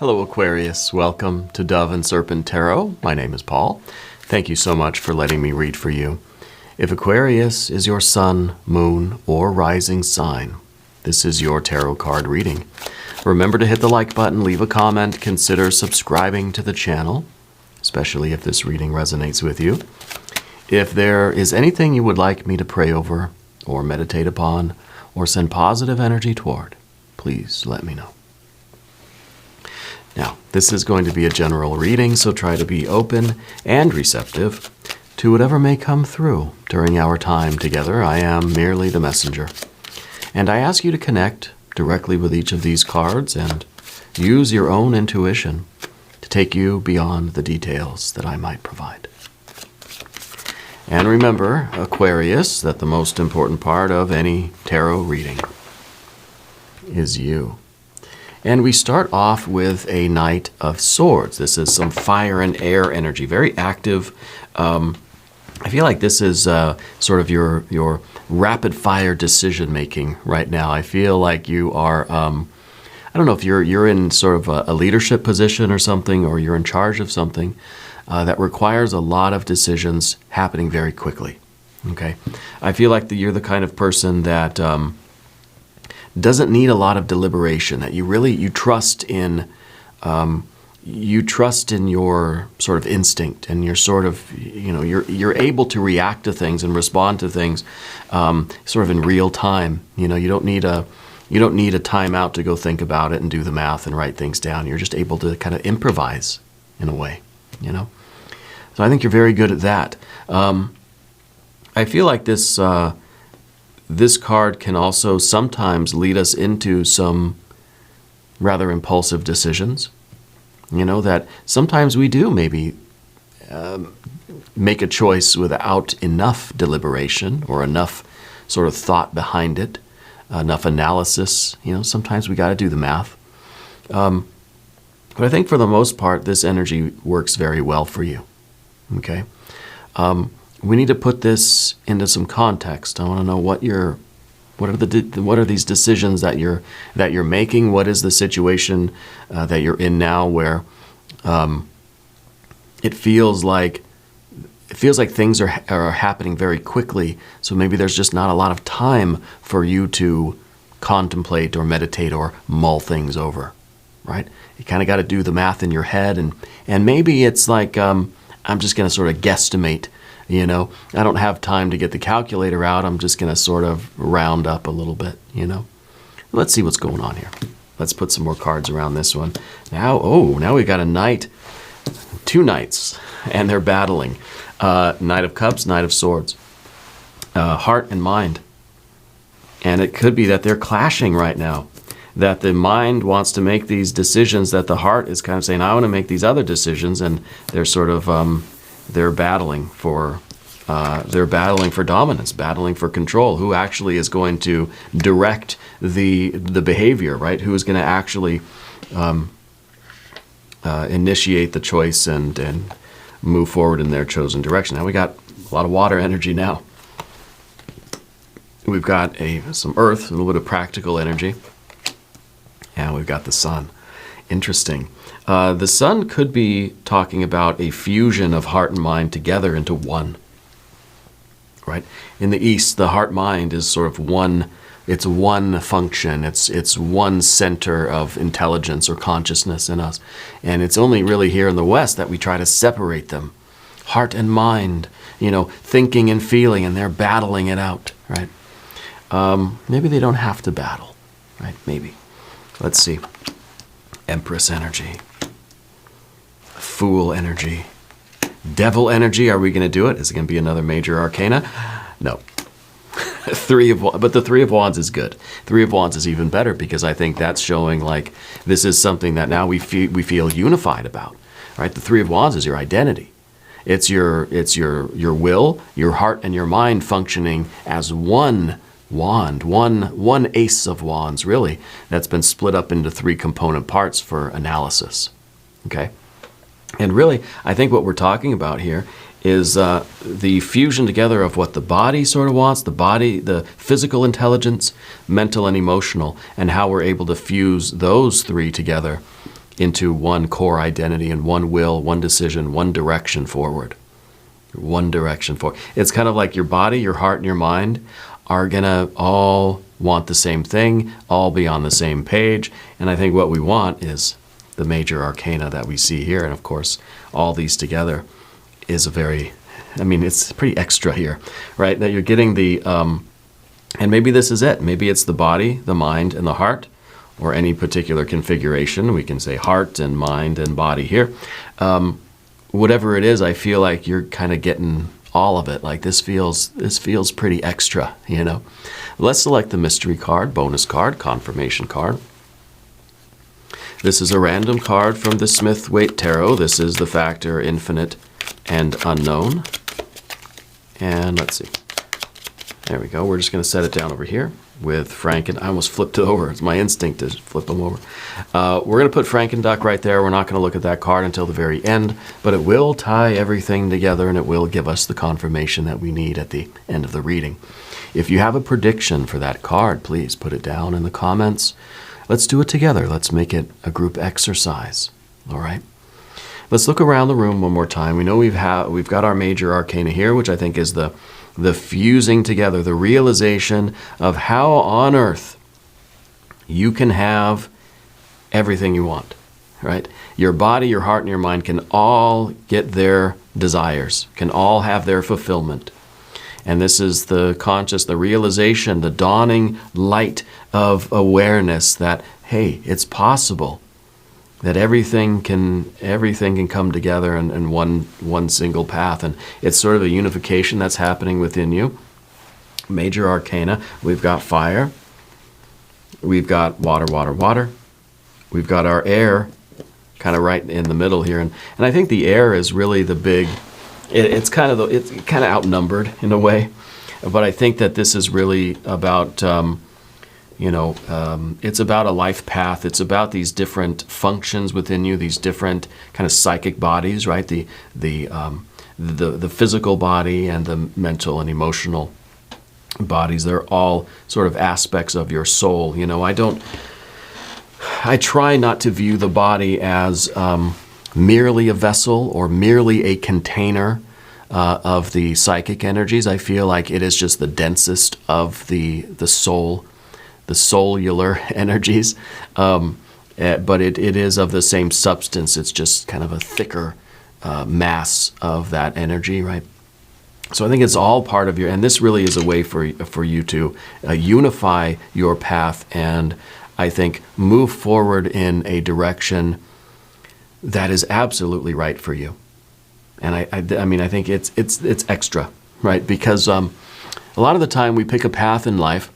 Hello, Aquarius. Welcome to Dove and Serpent Tarot. My name is Paul. Thank you so much for letting me read for you. If Aquarius is your sun, moon, or rising sign, this is your tarot card reading. Remember to hit the like button, leave a comment, consider subscribing to the channel, especially if this reading resonates with you. If there is anything you would like me to pray over, or meditate upon, or send positive energy toward, please let me know. Now, this is going to be a general reading, so try to be open and receptive to whatever may come through during our time together. I am merely the messenger. And I ask you to connect directly with each of these cards and use your own intuition to take you beyond the details that I might provide. And remember, Aquarius, that the most important part of any tarot reading is you. And we start off with a Knight of Swords. This is some fire and air energy, very active. I feel like this is sort of your rapid fire decision making right now. I feel like you are, I don't know if you're in sort of a leadership position or something, or you're in charge of something that requires a lot of decisions happening very quickly. Okay, I feel like you're the kind of person that doesn't need a lot of deliberation, that you trust in your sort of instinct, and you're sort of, you're able to react to things and respond to things sort of in real time. You don't need a timeout to go think about it and do the math and write things down. You're just able to kind of improvise in a way, So I think you're very good at that. I feel like this card can also sometimes lead us into some rather impulsive decisions. That sometimes we do maybe make a choice without enough deliberation or enough sort of thought behind it, enough analysis. Sometimes we got to do the math. But I think for the most part, this energy works very well for you. Okay? We need to put this into some context. I want to know what are these decisions that you're making? What is the situation that you're in now, where it feels like things are happening very quickly? So maybe there's just not a lot of time for you to contemplate or meditate or mull things over, right? You kind of got to do the math in your head, and maybe it's like I'm just going to sort of guesstimate. I don't have time to get the calculator out. I'm just going to sort of round up a little bit, Let's see what's going on here. Let's put some more cards around this one. Now we got a knight, two knights, and they're battling. Knight of Cups, Knight of Swords. Heart and mind. And it could be that they're clashing right now. That the mind wants to make these decisions, that the heart is kind of saying, I want to make these other decisions, and they're sort of... They're battling for dominance, battling for control. Who actually is going to direct the behavior, right? Who is going to actually initiate the choice and move forward in their chosen direction? Now we got a lot of water energy now. We've got some earth, a little bit of practical energy, and we've got the sun. Interesting. The sun could be talking about a fusion of heart and mind together into one, right? In the East, the heart-mind is sort of one. It's one function. It's one center of intelligence or consciousness in us. And it's only really here in the West that we try to separate them. Heart and mind, thinking and feeling, and they're battling it out, right? Maybe they don't have to battle, right? Maybe. Let's see. Empress energy. Fool energy. Devil energy. Are we going to do it? Is it going to be another major arcana? No. But the Three of Wands is good. Three of Wands is even better, because I think that's showing like this is something that now we feel unified about, right? The Three of Wands is your identity. It's your will, your heart, and your mind functioning as one wand, one ace of wands, really, that's been split up into three component parts for analysis. Okay? And really, I think what we're talking about here is the fusion together of what the body sort of wants, the physical intelligence, mental and emotional, and how we're able to fuse those three together into one core identity and one will, one decision, one direction forward. One direction forward. It's kind of like your body, your heart, and your mind are going to all want the same thing, all be on the same page. And I think what we want is the major arcana that we see here. And of course, all these together is a very, I mean, it's pretty extra here, right? That you're getting the, and maybe this is it. Maybe it's the body, the mind, and the heart, or any particular configuration. We can say heart and mind and body here. Whatever it is, I feel like you're kind of getting all of it. Like this feels pretty extra, you know. Let's select the mystery card, bonus card, confirmation card. This is a random card from the Smith-Waite Tarot. This is the factor infinite and unknown. And let's see. There we go. We're just going to set it down over here with I almost flipped it over. It's my instinct to flip them over. We're going to put Frankenduck right there. We're not going to look at that card until the very end, but it will tie everything together and it will give us the confirmation that we need at the end of the reading. If you have a prediction for that card, please put it down in the comments. Let's do it together. Let's make it a group exercise. All right. Let's look around the room one more time. We know we've got our major arcana here, which I think is the fusing together, the realization of how on earth you can have everything you want, right? Your body, your heart, and your mind can all get their desires, can all have their fulfillment. And this is the realization, the dawning light of awareness that, hey, it's possible that everything can come together in one single path. And it's sort of a unification that's happening within you. Major arcana, we've got fire, we've got water, water, water. We've got our air kind of right in the middle here. And I think the air is really the big, it's kind of outnumbered in a way. But I think that this is really about, it's about a life path. It's about these different functions within you, these different kind of psychic bodies, right? The physical body and the mental and emotional bodies. They're all sort of aspects of your soul. You know, I try not to view the body as merely a vessel or merely a container of the psychic energies. I feel like it is just the densest of the soul, the cellular energies, but it is of the same substance. It's just kind of a thicker mass of that energy, right? So I think it's all part of and this really is a way for you to unify your path and I think move forward in a direction that is absolutely right for you. And I mean, I think it's extra, right? Because a lot of the time we pick a path in life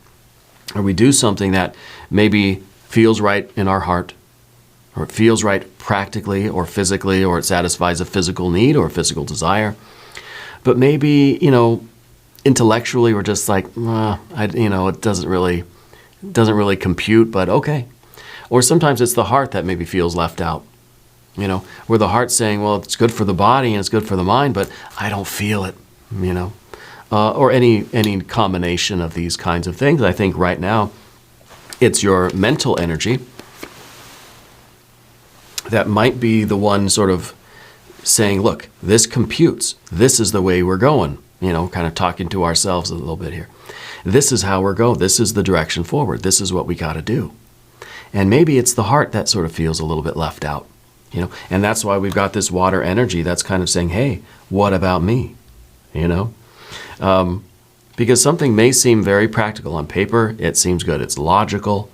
or we do something that maybe feels right in our heart, or it feels right practically or physically, or it satisfies a physical need or a physical desire. But maybe, intellectually we're just like, it doesn't really compute, but okay. Or sometimes it's the heart that maybe feels left out, where the heart's saying, well, it's good for the body and it's good for the mind, but I don't feel it, or any combination of these kinds of things. I think right now it's your mental energy that might be the one sort of saying, look, this computes. This is the way we're going, kind of talking to ourselves a little bit here. This is how we're going. This is the direction forward. This is what we got to do. And maybe it's the heart that sort of feels a little bit left out, and that's why we've got this water energy that's kind of saying, hey, what about me? Because something may seem very practical on paper. It seems good. It's logical.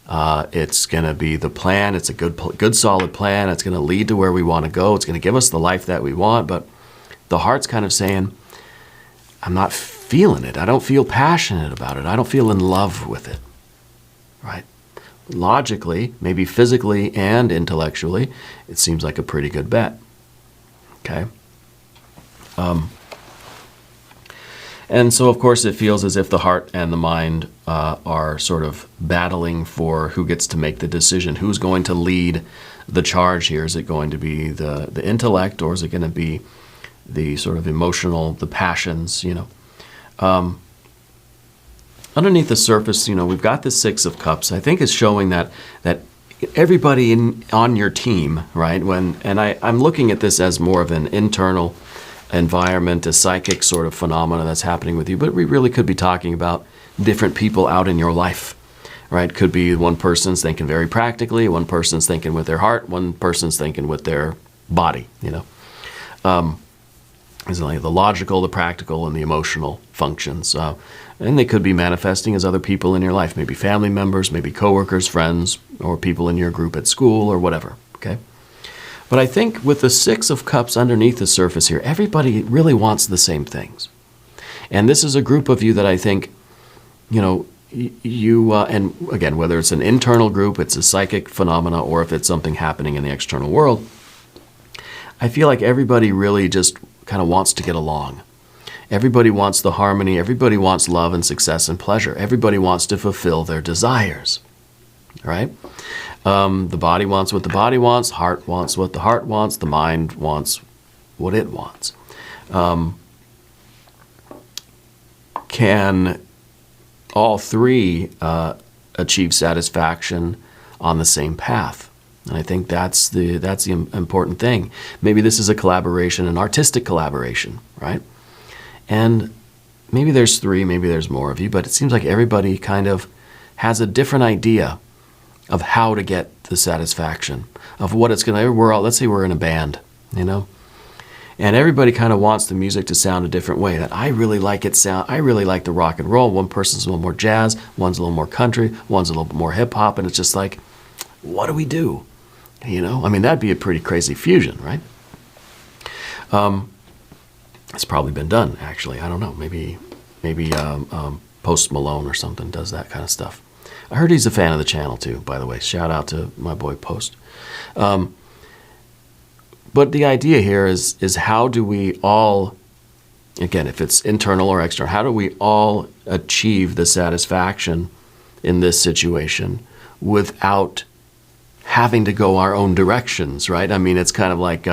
It's going to be the plan. It's a good solid plan. It's going to lead to where we want to go. It's going to give us the life that we want. But the heart's kind of saying, I'm not feeling it. I don't feel passionate about it. I don't feel in love with it, right? Logically, maybe physically and intellectually, it seems like a pretty good bet, okay? And so, of course, it feels as if the heart and the mind are sort of battling for who gets to make the decision. Who's going to lead the charge here? Is it going to be the intellect, or is it going to be the sort of emotional, the passions, Underneath the surface, we've got the Six of Cups. I think it's showing that everybody on your team, right? I'm looking at this as more of an internal environment, a psychic sort of phenomena that's happening with you, but we really could be talking about different people out in your life, right? Could be one person's thinking very practically, one person's thinking with their heart, one person's thinking with their body, It's like the logical, the practical, and the emotional functions. And they could be manifesting as other people in your life, maybe family members, maybe coworkers, friends, or people in your group at school or whatever, okay? But I think with the Six of Cups underneath the surface here, everybody really wants the same things. And this is a group of you that I think, and again, whether it's an internal group, it's a psychic phenomena, or if it's something happening in the external world, I feel like everybody really just kind of wants to get along. Everybody wants the harmony. Everybody wants love and success and pleasure. Everybody wants to fulfill their desires, right? The body wants what the body wants. Heart wants what the heart wants. The mind wants what it wants. Can all three achieve satisfaction on the same path? And I think that's the important thing. Maybe this is a collaboration, an artistic collaboration, right? And maybe there's three, maybe there's more of you, but it seems like everybody kind of has a different idea of how to get the satisfaction, of what it's going to, let's say we're in a band, and everybody kind of wants the music to sound a different way. That I really like I really like the rock and roll. One person's a little more jazz, one's a little more country, one's a little bit more hip hop, and it's just like, what do we do? That'd be a pretty crazy fusion, right? It's probably been done, actually. I don't know. Maybe Post Malone or something does that kind of stuff. I heard he's a fan of the channel too, by the way. Shout out to my boy Post. But the idea here is how do we all, again, if it's internal or external, how do we all achieve the satisfaction in this situation without having to go our own directions, right? It's kind of like,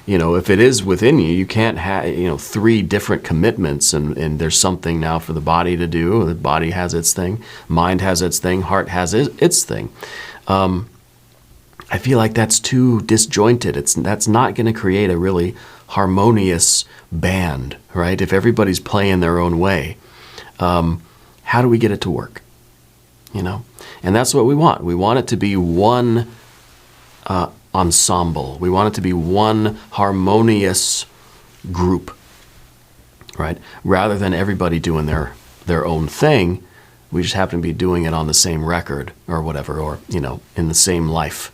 if it is within you, you can't have, three different commitments and there's something now for the body to do. The body has its thing, mind has its thing, heart has its thing. I feel like that's too disjointed. That's not going to create a really harmonious band, right? If everybody's playing their own way, how do we get it to work? And that's what we want. We want it to be one ensemble. We want it to be one harmonious group, right? Rather than everybody doing their own thing, we just happen to be doing it on the same record or whatever, or, in the same life.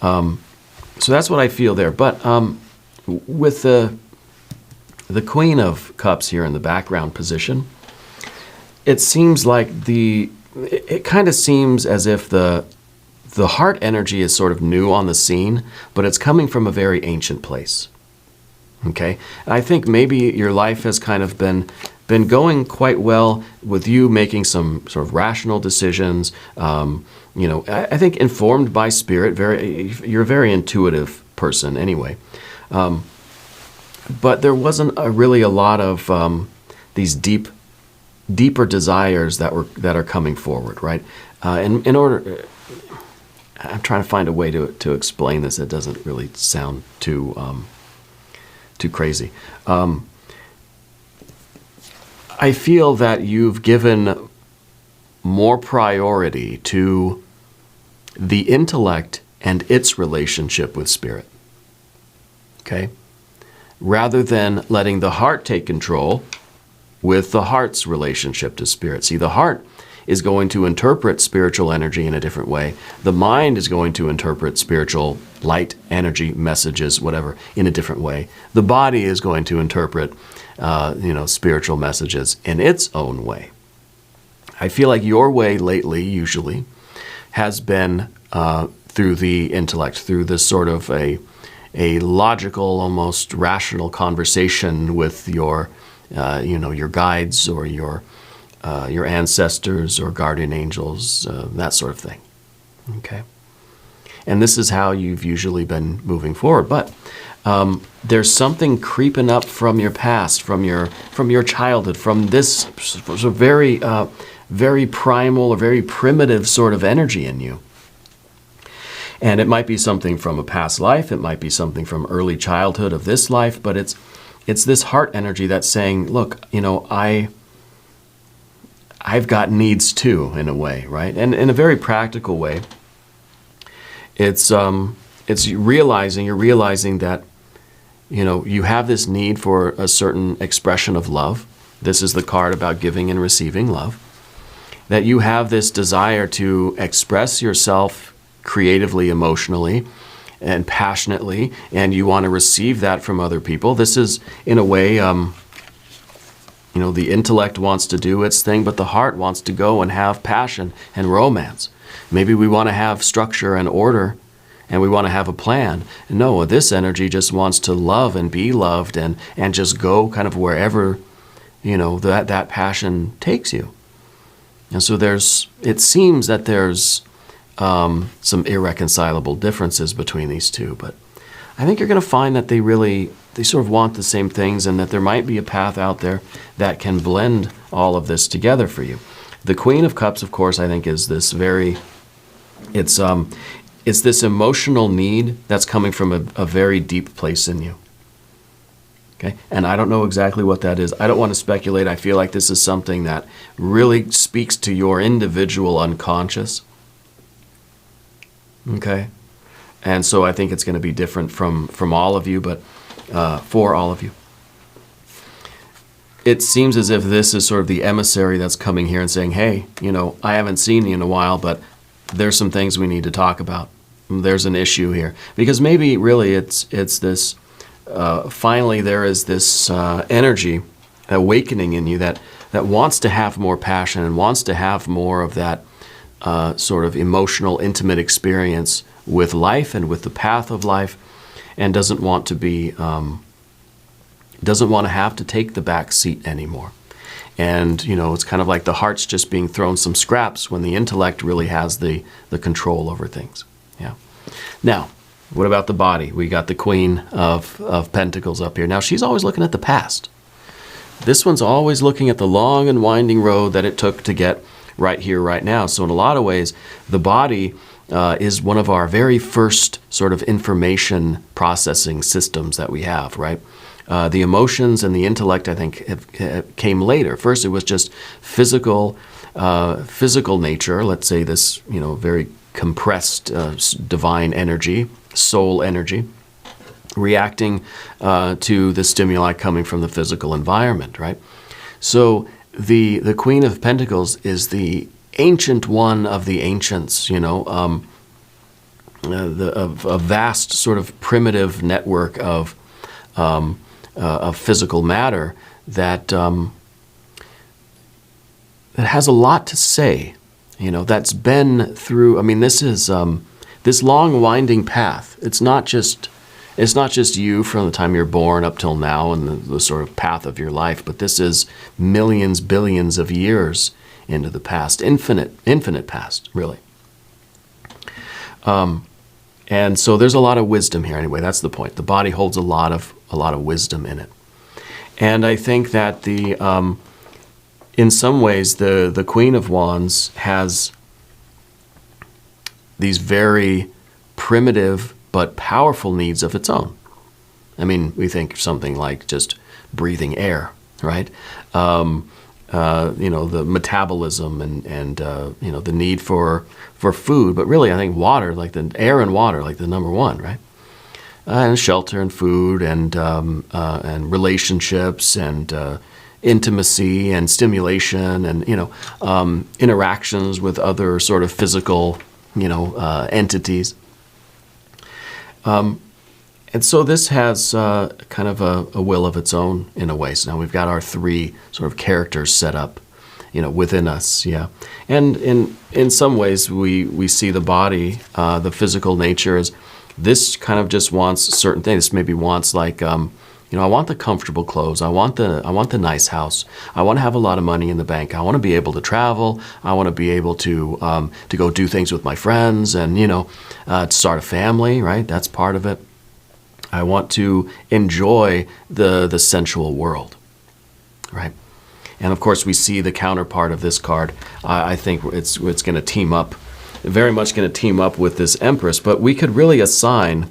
So that's what I feel there. But with the Queen of Cups here in the background position, it seems like it kind of seems as if the heart energy is sort of new on the scene, but it's coming from a very ancient place. Okay? And I think maybe your life has kind of been going quite well with you making some sort of rational decisions. I think informed by spirit. You're a very intuitive person anyway. But there wasn't really a lot of these deeper desires that are coming forward, right? In order, I'm trying to find a way to explain this that doesn't really sound too crazy. I feel that you've given more priority to the intellect and its relationship with spirit, okay? Rather than letting the heart take control with the heart's relationship to spirit. See, the heart is going to interpret spiritual energy in a different way. The mind is going to interpret spiritual light, energy, messages, whatever, in a different way. The body is going to interpret, spiritual messages in its own way. I feel like your way lately, usually, has been through the intellect, through this sort of a logical, almost rational conversation with your guides or your ancestors or guardian angels, that sort of thing. Okay, and this is how you've usually been moving forward. But there's something creeping up from your past, from your childhood, from this very very primal or very primitive sort of energy in you And it might be something from a past life, it might be something from early childhood of this life, but it's this heart energy that's saying, look, I've got needs too, in a way, right? And in a very practical way, you're realizing that, you have this need for a certain expression of love. This is the card about giving and receiving love. That you have this desire to express yourself creatively, emotionally, and passionately, and you want to receive that from other people. This is, in a way, the intellect wants to do its thing, but the heart wants to go and have passion and romance. Maybe we want to have structure and order, and we want to have a plan. No, this energy just wants to love and be loved and just go kind of wherever, that passion takes you. And so it seems that there's some irreconcilable differences between these two, but I think you're going to find that they sort of want the same things, and that there might be a path out there that can blend all of this together for you. The Queen of Cups, of course, I think is this it's this emotional need that's coming from a very deep place in you. Okay? And I don't know exactly what that is. I don't want to speculate. I feel like this is something that really speaks to your individual unconscious. Okay? And so I think it's going to be different from all of you, but for all of you. It seems as if this is sort of the emissary that's coming here and saying, hey, I haven't seen you in a while, but there's some things we need to talk about. There's an issue here. Because maybe really it's this, finally there is this energy awakening in you that wants to have more passion and wants to have more of that sort of emotional, intimate experience with life and with the path of life, and doesn't want to have to take the back seat anymore. And, it's kind of like the heart's just being thrown some scraps when the intellect really has the control over things. Yeah. Now, what about the body? We got the Queen of Pentacles up here. Now, she's always looking at the past. This one's always looking at the long and winding road that it took to get right here, right now. So in a lot of ways, the body is one of our very first sort of information processing systems that we have, right? The emotions and the intellect, I think, came later. First, it was just physical nature. Let's say this, very compressed divine energy, soul energy, reacting to the stimuli coming from the physical environment, right? So the Queen of Pentacles is the ancient one of the ancients, a vast sort of primitive network of physical matter that has a lot to say, that's been through. I mean, this is this long winding path. It's not just you from the time you're born up till now and the sort of path of your life, but this is millions, billions of years into the past, infinite past, really. And so there's a lot of wisdom here. Anyway, that's the point. The body holds a lot of wisdom in it, and I think that in some ways, the Queen of Wands has these very primitive but powerful needs of its own. I mean, we think of something like just breathing air, right? The metabolism and the need for food, but really I think water, like the air and water, like the number one, right? And shelter and food and relationships and intimacy and stimulation and interactions with other sort of physical entities. And so this has kind of a will of its own in a way. So now we've got our three sort of characters set up, within us, yeah. And in some ways we see the body, the physical nature is this kind of just wants certain things. This maybe wants like, I want the comfortable clothes. I want the nice house. I want to have a lot of money in the bank. I want to be able to travel. I want to be able to go do things with my friends and, to start a family, right? That's part of it. I want to enjoy the sensual world, right? And of course, we see the counterpart of this card. I think it's going to team up very much going to team up with this Empress, but we could really assign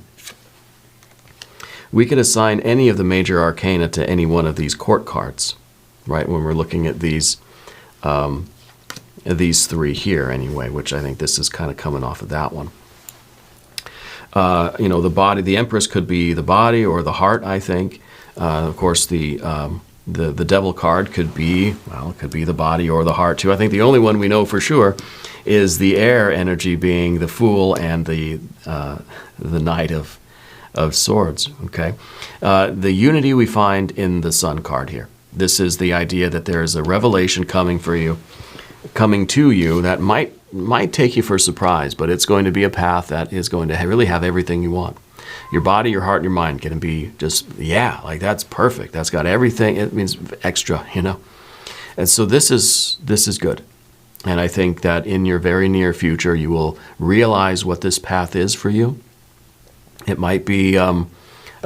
any of the major arcana to any one of these court cards, right? When we're looking at these three here anyway, which I think this is kind of coming off of that one. The body, the Empress could be the body or the heart, I think. Of course, the Devil card could be, it could be the body or the heart too. I think the only one we know for sure is the air energy being the Fool and the Knight of Swords. Okay, the unity we find in the Sun card here. This is the idea that there is a revelation coming to you that might take you for a surprise, but it's going to be a path that is going to really have everything you want. Your body, your heart, and your mind can be just, like that's perfect. That's got everything. It means extra, And so this is good. And I think that in your very near future, you will realize what this path is for you. It might be a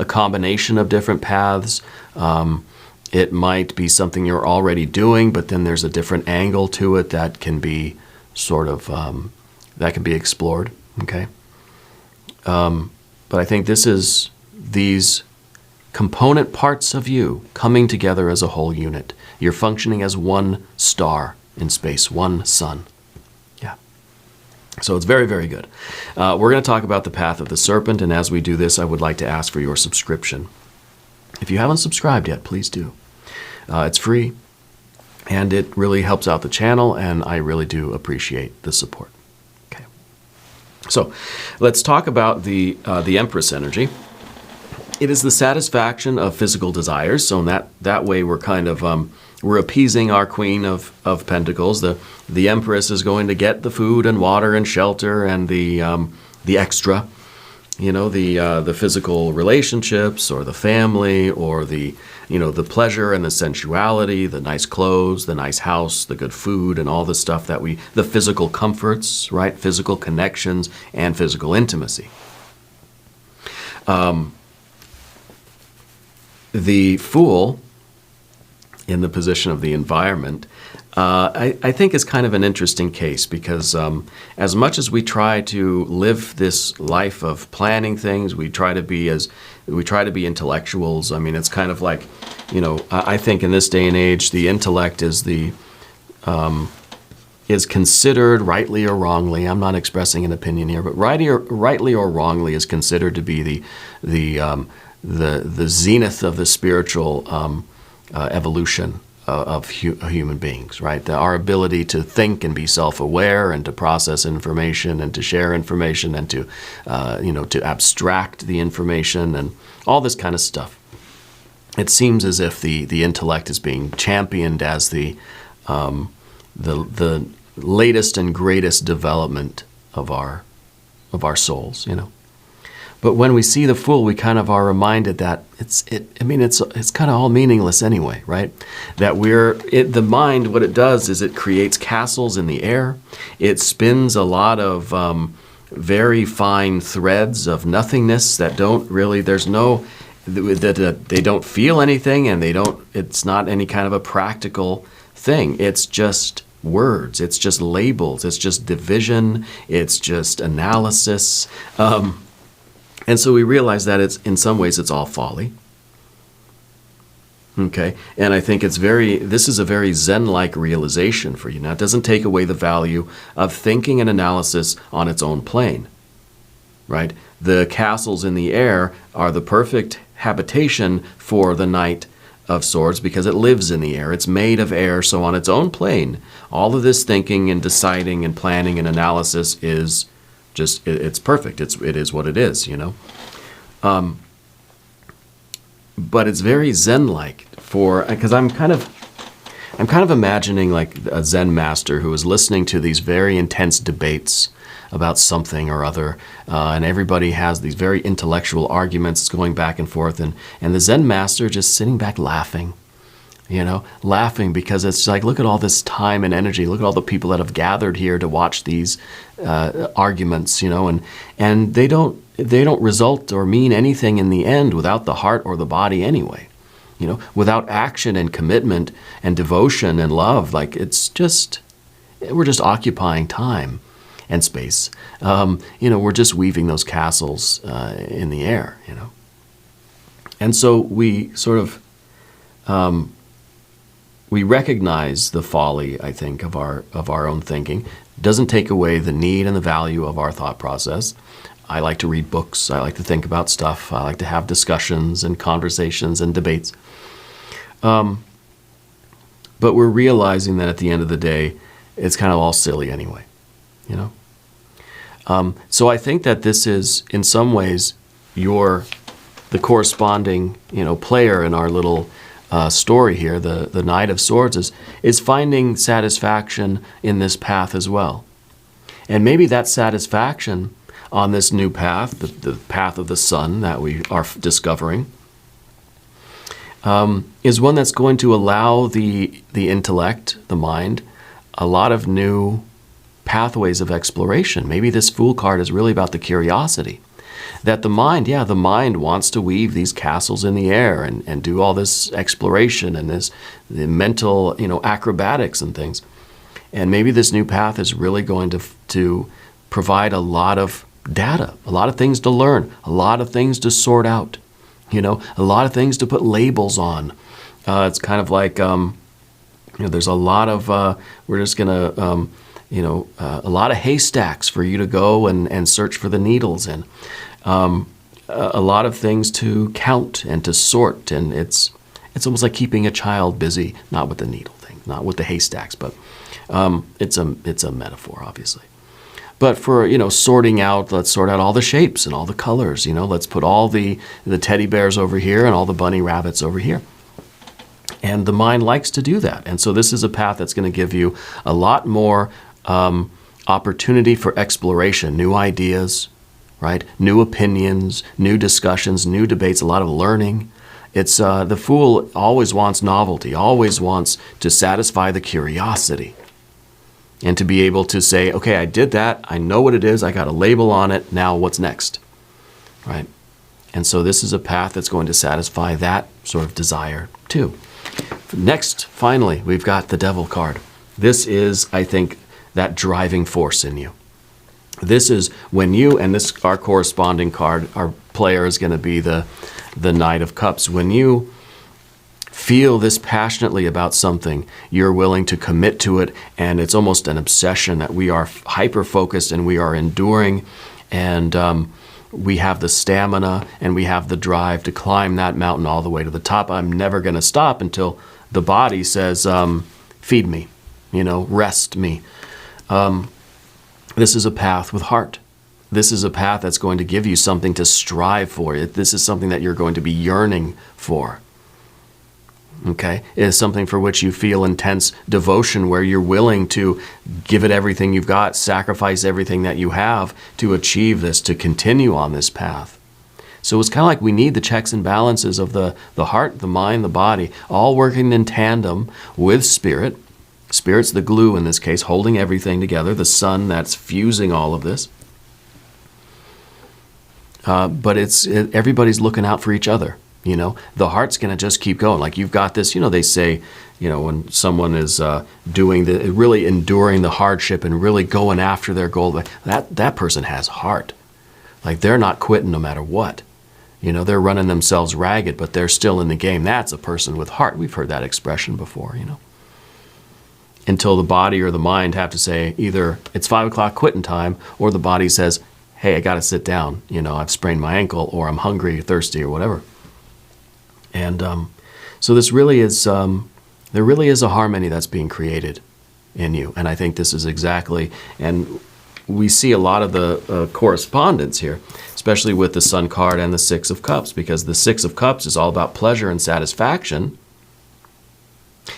combination of different paths. It might be something you're already doing, but then there's a different angle to it that can be sort of, that can be explored, okay? But I think this is these component parts of you coming together as a whole unit. You're functioning as one star in space, one sun. Yeah. So it's very, very good. We're going to talk about the path of the serpent, and as we do this, I would like to ask for your subscription. If you haven't subscribed yet, please do. It's free, and it really helps out the channel, and I really do appreciate the support. Okay. So let's talk about the Empress energy. It is the satisfaction of physical desires. So in that way, we're kind of we're appeasing our Queen of Pentacles. The Empress is going to get the food and water and shelter and the extra, the physical relationships or the family or the pleasure and the sensuality, the nice clothes, the nice house, the good food, and all the stuff the physical comforts, right? Physical connections and physical intimacy. The Fool, in the position of the environment, I think is kind of an interesting case because as much as we try to live this life of planning things, we try to be intellectuals. I mean, it's kind of like, I think in this day and age, the intellect is considered, rightly or wrongly, I'm not expressing an opinion here, but rightly or wrongly is considered to be the zenith of the spiritual evolution of human beings, right? Our ability to think and be self-aware and to process information and to share information and to, to abstract the information and all this kind of stuff. It seems as if the intellect is being championed as the latest and greatest development of our souls, But when we see the Fool, we kind of are reminded that it's kind of all meaningless anyway, right? That the mind, what it does is it creates castles in the air. It spins a lot of very fine threads of nothingness that don't really, they don't feel anything, and it's not any kind of a practical thing. It's just words. It's just labels. It's just division. It's just analysis. And so we realize that in some ways it's all folly. Okay, and I think this is a very Zen-like realization for you. Now, it doesn't take away the value of thinking and analysis on its own plane, right? The castles in the air are the perfect habitation for the Knight of Swords because it lives in the air. It's made of air, so on its own plane, all of this thinking and deciding and planning and analysis is just, it's perfect. It is what it is, But it's very Zen-like because I'm kind of imagining like a Zen master who is listening to these very intense debates about something or other, and everybody has these very intellectual arguments going back and forth, and the Zen master just sitting back laughing. Laughing because it's like, look at all this time and energy. Look at all the people that have gathered here to watch these arguments, and they don't result or mean anything in the end without the heart or the body anyway. Without action and commitment and devotion and love, like we're just occupying time. and space. We're just weaving those castles in the air, And so we sort of, we recognize the folly, I think, of our own thinking. Doesn't take away the need and the value of our thought process. I like to read books. I like to think about stuff. I like to have discussions and conversations and debates. But we're realizing that at the end of the day, it's kind of all silly anyway, So I think that this is, in some ways, the corresponding, player in our little story here, the Knight of Swords, is finding satisfaction in this path as well. And maybe that satisfaction on this new path, the path of the sun that we are discovering, is one that's going to allow the intellect, the mind, a lot of new pathways of exploration. Maybe this Fool card is really about the curiosity. That the mind wants to weave these castles in the air and do all this exploration and the mental, acrobatics and things. And maybe this new path is really going to provide a lot of data, a lot of things to learn, a lot of things to sort out, a lot of things to put labels on. It's kind of like, there's a lot of, we're just going to, a lot of haystacks for you to go and search for the needles in. A lot of things to count and to sort, and it's almost like keeping a child busy, not with the needle thing, not with the haystacks, but it's a metaphor, obviously. But for sorting out, let's sort out all the shapes and all the colors. Let's put all the teddy bears over here and all the bunny rabbits over here. And the mind likes to do that. And so this is a path that's going to give you a lot more opportunity for exploration, new ideas, right? New opinions, new discussions, new debates, a lot of learning. It's the Fool always wants novelty, always wants to satisfy the curiosity. And to be able to say, okay, I did that, I know what it is, I got a label on it, now what's next, right? And so this is a path that's going to satisfy that sort of desire too. Next, finally, we've got the Devil card. This is, I think, that driving force in you. This is when you, and this our corresponding card, our player is going to be the Knight of Cups. When you feel this passionately about something, you're willing to commit to it, and it's almost an obsession that we are hyper-focused and we are enduring, and we have the stamina and we have the drive to climb that mountain all the way to the top. I'm never going to stop until the body says, feed me, rest me. This is a path with heart. This is a path that's going to give you something to strive for. This is something that you're going to be yearning for. Okay? It is something for which you feel intense devotion, where you're willing to give it everything you've got, sacrifice everything that you have to achieve this, to continue on this path. So it's kind of like we need the checks and balances of the heart, the mind, the body, all working in tandem with spirit. Spirit's the glue in this case, holding everything together, the sun that's fusing all of this. But everybody's looking out for each other. The heart's going to just keep going. Like you've got this, they say, when someone is really enduring the hardship and really going after their goal, that person has heart. Like they're not quitting no matter what. They're running themselves ragged, but they're still in the game. That's a person with heart. We've heard that expression before, Until the body or the mind have to say either it's 5 o'clock quitting time, or the body says, hey, I got to sit down. I've sprained my ankle, or I'm hungry, thirsty, or whatever. And so this really is, there really is a harmony that's being created in you. And I think this is exactly, and we see a lot of the correspondence here, especially with the Sun card and the Six of Cups, because the Six of Cups is all about pleasure and satisfaction.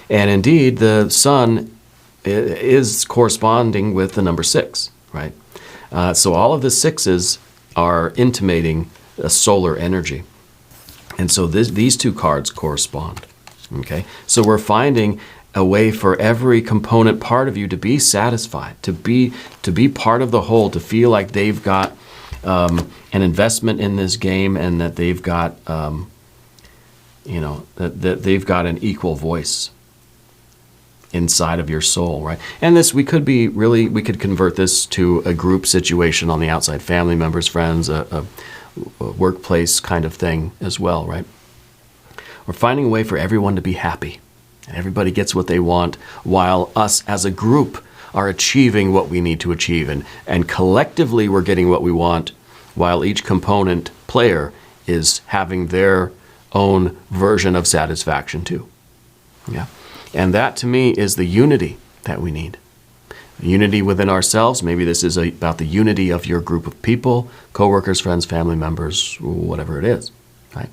And indeed, the Sun is corresponding with the number 6, right? So all of the sixes are intimating a solar energy. And so these two cards correspond, okay? So we're finding a way for every component part of you to be satisfied, to be part of the whole, to feel like they've got an investment in this game, and that they've got, that they've got an equal voice inside of your soul, right? And this, we could convert this to a group situation on the outside, family members, friends, a workplace kind of thing as well, right? We're finding a way for everyone to be happy. And everybody gets what they want, while us as a group are achieving what we need to achieve. And collectively we're getting what we want, while each component player is having their own version of satisfaction too. Yeah. And that to me is the unity that we need. Unity within ourselves. Maybe this is about the unity of your group of people, coworkers, friends, family members, whatever it is, right?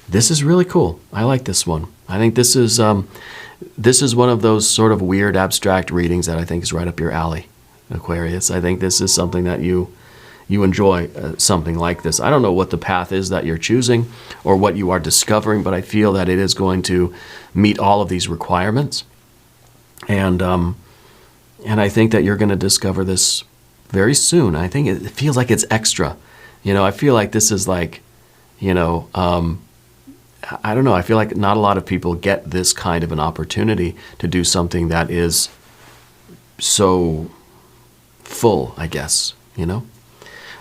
This is really cool. I like this one. I think this is one of those sort of weird abstract readings that I think is right up your alley, Aquarius. I think this is something that you enjoy, something like this. I don't know what the path is that you're choosing or what you are discovering, but I feel that it is going to meet all of these requirements. And I think that you're going to discover this very soon. I think it feels like it's extra. I feel like this is like, I don't know. I feel like not a lot of people get this kind of an opportunity to do something that is so full, I guess,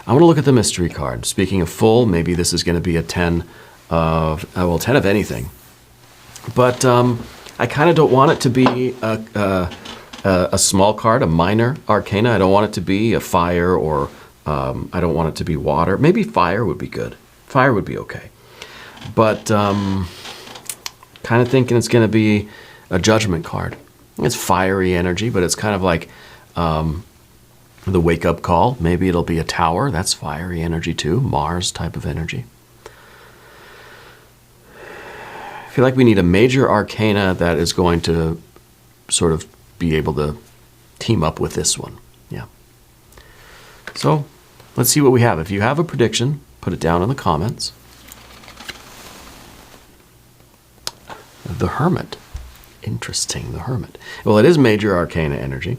I want to look at the mystery card. Speaking of full, maybe this is going to be a 10 of, 10 of anything. But I kind of don't want it to be a small card, a minor arcana. I don't want it to be a fire, or I don't want it to be water. Maybe fire would be good. Fire would be okay. But kind of thinking it's going to be a judgment card. It's fiery energy, but it's kind of like the wake-up call. Maybe it'll be a tower. That's fiery energy too. Mars type of energy. I feel like we need a major arcana that is going to sort of be able to team up with this one. Yeah. So let's see what we have. If you have a prediction, put it down in the comments. The Hermit. Interesting, the Hermit. Well, it is major arcana energy.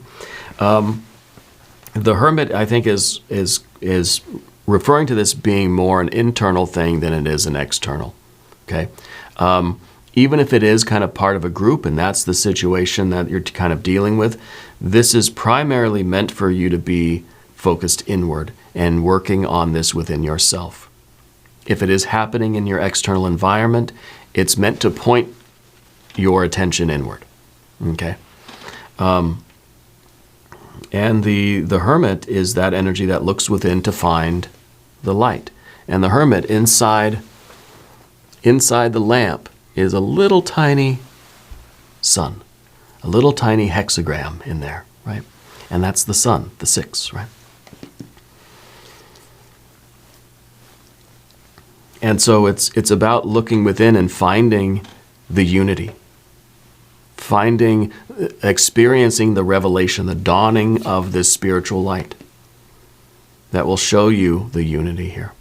The Hermit, I think, is referring to this being more an internal thing than it is an external. Okay? Even if it is kind of part of a group and that's the situation that you're kind of dealing with, this is primarily meant for you to be focused inward and working on this within yourself. If it is happening in your external environment, it's meant to point your attention inward. Okay? And the Hermit is that energy that looks within to find the light. And the Hermit inside the lamp is a little tiny sun, a little tiny hexagram in there, right? And that's the sun, the 6, right? And so it's about looking within and finding the unity, experiencing the revelation, the dawning of this spiritual light that will show you the unity here.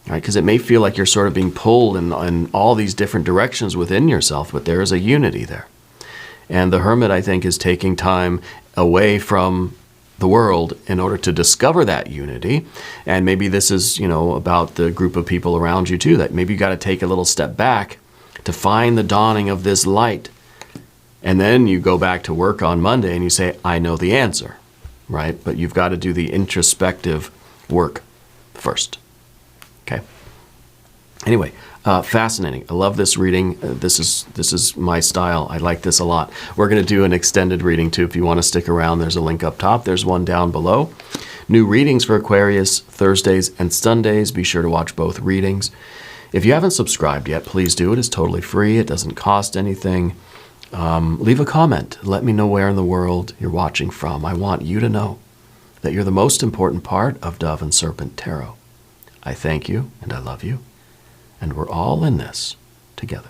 Right? Because it may feel like you're sort of being pulled in all these different directions within yourself, but there is a unity there. And the Hermit, I think, is taking time away from the world in order to discover that unity. And maybe this is, about the group of people around you too, that maybe you got to take a little step back to find the dawning of this light. And then you go back to work on Monday and you say, I know the answer, right? But you've got to do the introspective work first. Okay. Anyway, fascinating. I love this reading. This is my style. I like this a lot. We're going to do an extended reading too. If you want to stick around, there's a link up top. There's one down below. New readings for Aquarius, Thursdays and Sundays. Be sure to watch both readings. If you haven't subscribed yet, please do. It is totally free. It doesn't cost anything. Leave a comment. Let me know where in the world you're watching from. I want you to know that you're the most important part of Dove and Serpent Tarot. I thank you and I love you, and we're all in this together.